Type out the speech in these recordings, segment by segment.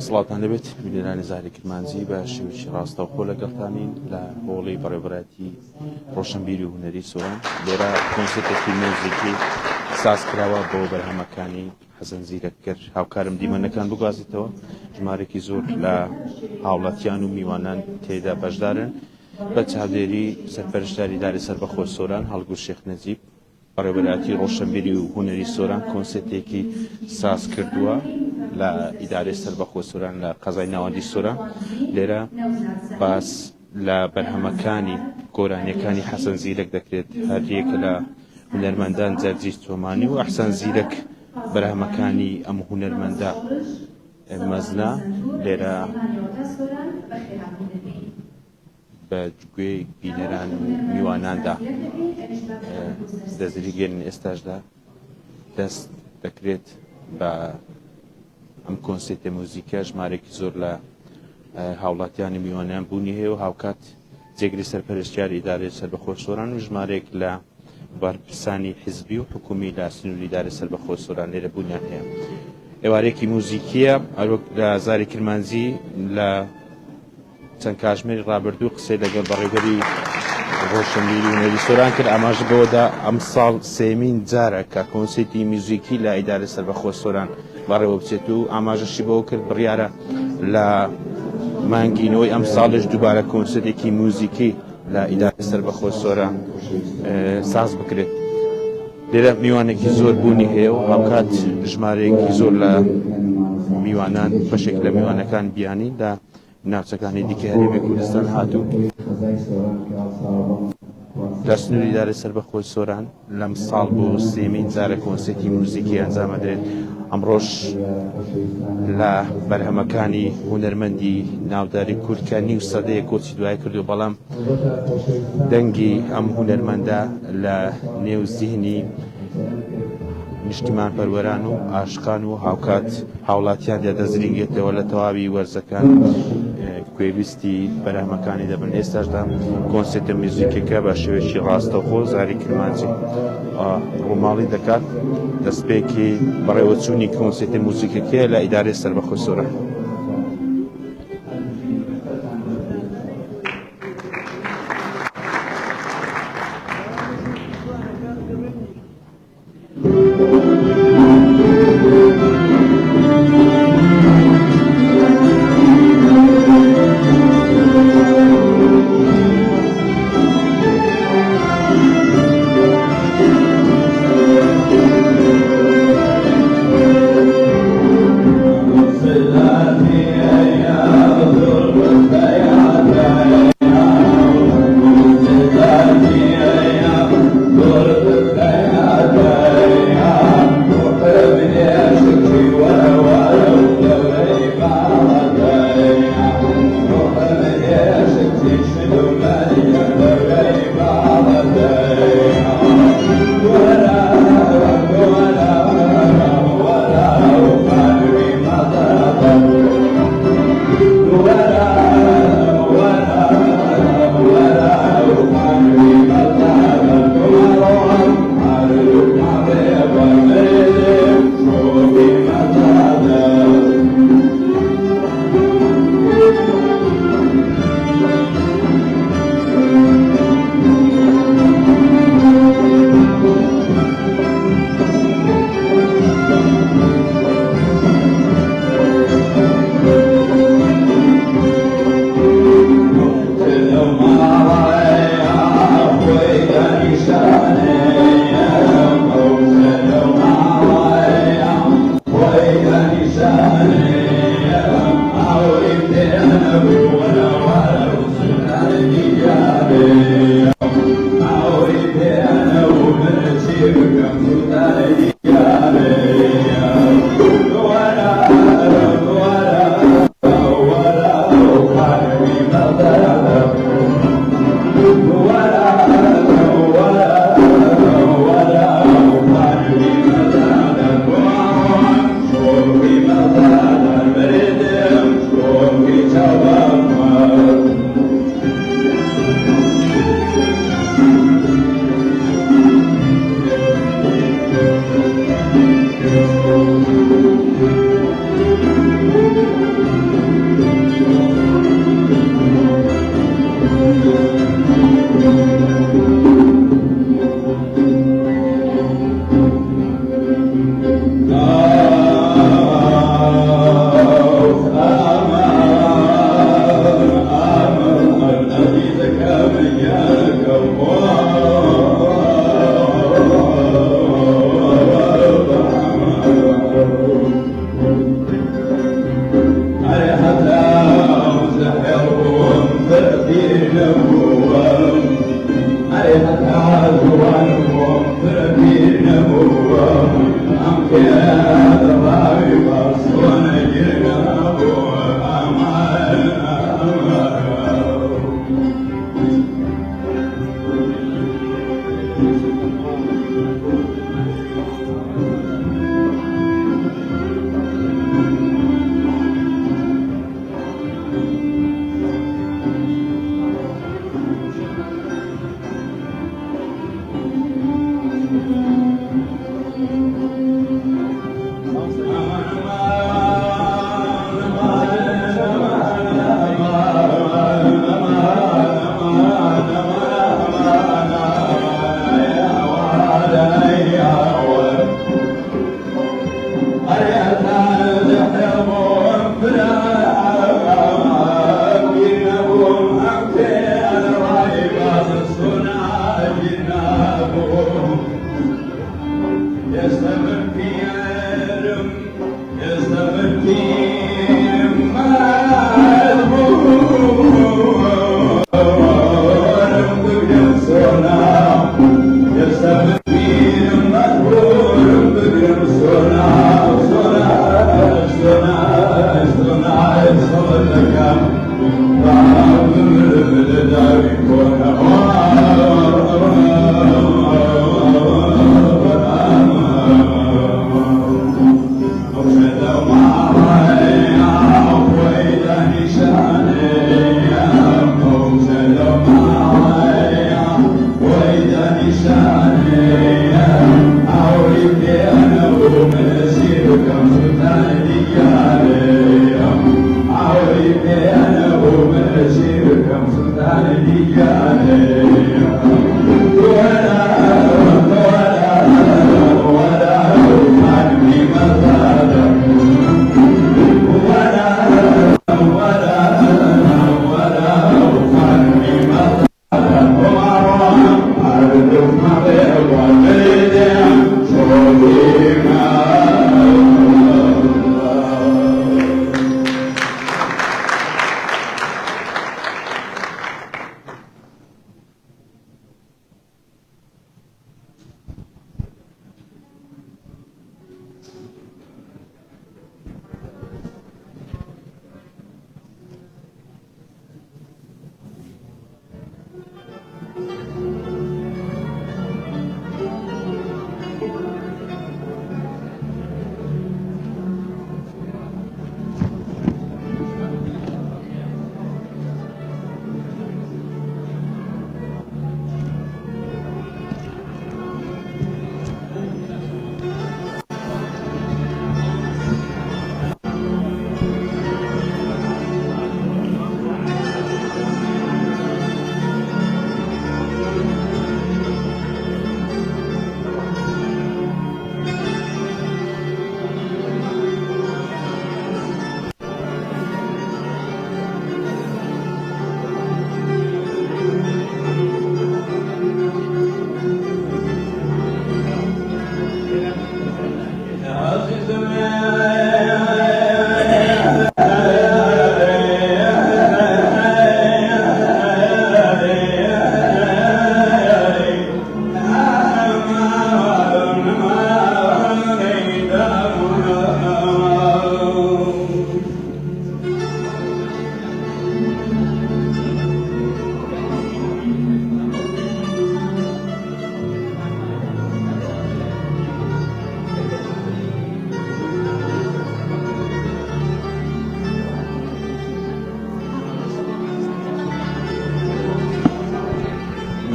سڵاتان لەبێت میلێرانی زاری کرمانجی بە شێوەیەکی ڕاستەوخۆ لەگەڵتانین لە هۆڵی بەڕێوەبەرەتی ڕۆشنبیری و هونەری سۆران. لێرە کۆنسێرتێکی میوزیکی سازکراوە بۆ بەرهەمەکانی حەسەن زیرەکگەر. هاوکارم دیمەنەکان بگوازیتەوە. ژمارێکی زۆر لە هاوڵاتیان و میوانان تێدا بەشدارن بە چاودێری سەرپەرشتاری داری سەربەخۆ سۆران هەڵگوور شێخ نەجیب بەڕێوەبەرەتی ڕۆشنبیری و هونەری سۆران کۆنسێرتێکی ساز کردووە لە ئیدارەی سەربەخۆ سۆران لە قەزای ناوەندی سۆران. لێرە باس لە بەرهەمەکانی گۆرانیەکانی حەسەن زیرەک دەکرێت. هەریەکە لە هونەرمەندان جەرجی تۆمانی و ئەحسان زیرەک بەرهەمەکانی ئەم هونەرمەندە مەزنا لێرە بە گوێی بینەران و میواناندا دەزریگەرن. ئێستاشدا دەست دەکرێت بە ئەم کۆنسێرتە موزیکە. ژمارێکی زۆر لە هاوڵاتیانی میوانیان بوونی هەیە و هاوکات جێگری سەرپەرشتیاری ئیدارەی سەربەخۆ سۆران و ژمارێک لە بارپرسانی حیزبی و حکومی لە سنووری ئیدارەی سەربەخۆ سۆران لێرە بوونیان هەیە. ئێوارێکی موزیکیە ئەروەک لە زاری کرمانجی لە چەند کاتژمێری ڕابردوو قسەی لەگەڵ بەڕێوەبەری ڕۆشنبیری و هونەری سۆران کرد. ئاماژ بەوەدا ئەم ساڵ سێمین جارە کە کۆنسێرتی موزیکی لە ئیدارەی سەربەخۆ سۆران بەڕێوە بچێت و ئاماژەشی بەوە کرد بڕیارە لە مانگینەوەی ئەم ساڵش دووبارە کۆنسێرتێکی موزیکی لە ئیدارەی سەربەخۆ سۆران ساز بکرێت. لێرە میوانێکی زۆر بوونی هەیە و هاوکات ژمارەیەکی زۆر لە میوانان بەشێک لە میوانەکان بیانی لە ناوچەکانی دیکە هەرێمی کوردستان هاتوو. لە سنووری ئیدارەی سەربەخۆ سۆران لەم ساڵ بۆ سێمین جارە کۆنسێرتی موزیکی ئەنجامەدرێت. ئەمڕۆژ لە بەرهەمەکانی هونەرمەندی ناوداری کورد کە نیو سەدەیە کۆچی دوای کردو، بەڵام دەنگی ئەم هونەرمەندە لە نێو زیهنی نیشتیمان پەروەران و عاشقان و هاوکات هاوڵاتیان دەزرینگێتەوە لە تەواوی وەرزەکان گوێویستی بەرهەمەکانی دەبن. ئێستاشدا کۆنسێرتە میوزیکەکە بە شێوەیەکی ڕاستەوخۆ زاری کرمانجی ڕووماڵی دەکات. دەستپێکی بەڕێوەچوونی کۆنسێرتە موزیکەکەیە لە ئیدارەی سەربەخۆ سۆران.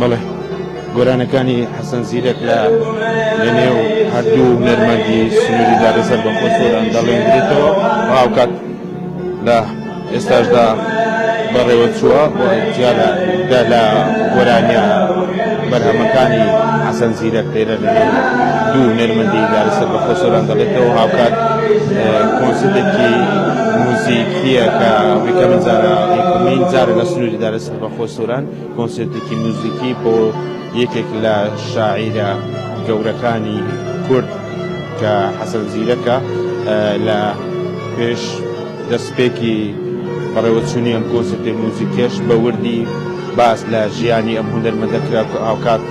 بەڵێ گۆرانەکانی حەسەن زیرەک لە نێو هەردوو هونەرمەندی سنووری دارەسەر بەخۆ سۆران دەڵێنرێتەوە هاوکات لە ئێستاشدا بەڕێوە چووە لە گۆرانیە بەرهەمەکانی حەسەن زیرەک لێرە لە نێو دوو هونەرمەندی دارەسەر بەخۆ سۆران دەڵێتەوە هاوکات کۆنسێرتێکی موزیکیە کە یەکەمین جارە لە سنووری دارەسەر بەخۆ سۆران کۆنسێرتێکی موزیکی بۆ یەکێک لە شاعیرە گەورەکانی کورد کە حەسەن زیرەکە لە پێش دەستپێکی بەڕێوەچوونی ئەم کۆنسێرتە موزیکیەش بە وردی باس لە ژیانی ئەم هونەرمەندە کرا هاوکات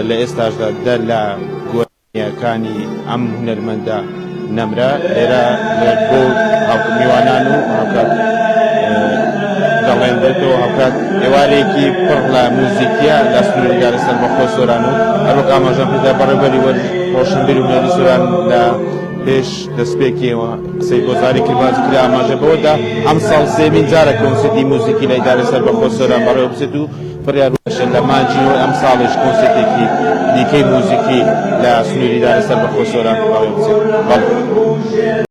لە ئێستاشدا دە لە گۆرانیەکانی ئەم هونەرمەندە نەمرە لێرە بۆ میوانان و هاوکات دەڵێنرێتەوە هاوکات ئێوارێکی پڕ لە موزیکیە لە سنووری دارەسەر بەخۆ سۆران و هەروەک ئاماژەم پێدا بەڕێوەبەری ڕۆشنبیر و هونەری سۆران لە پێش دەستپێکیەوە قسەی گۆزاری کردباز کرا ئاماژە بەوەدا ئەم ساڵ سێمین جارە کۆنسێرتی موزیکی لای دارەسەر بەخۆ سۆران بەڕێوە بچێت و پڕیار ڕۆشن لە مانجیەوە ئەم ساڵیش کۆنسێرتێکی دیکەی موزیکی لە سنووری دارەسەر بەخۆ سۆران بەڕێوە بچێت.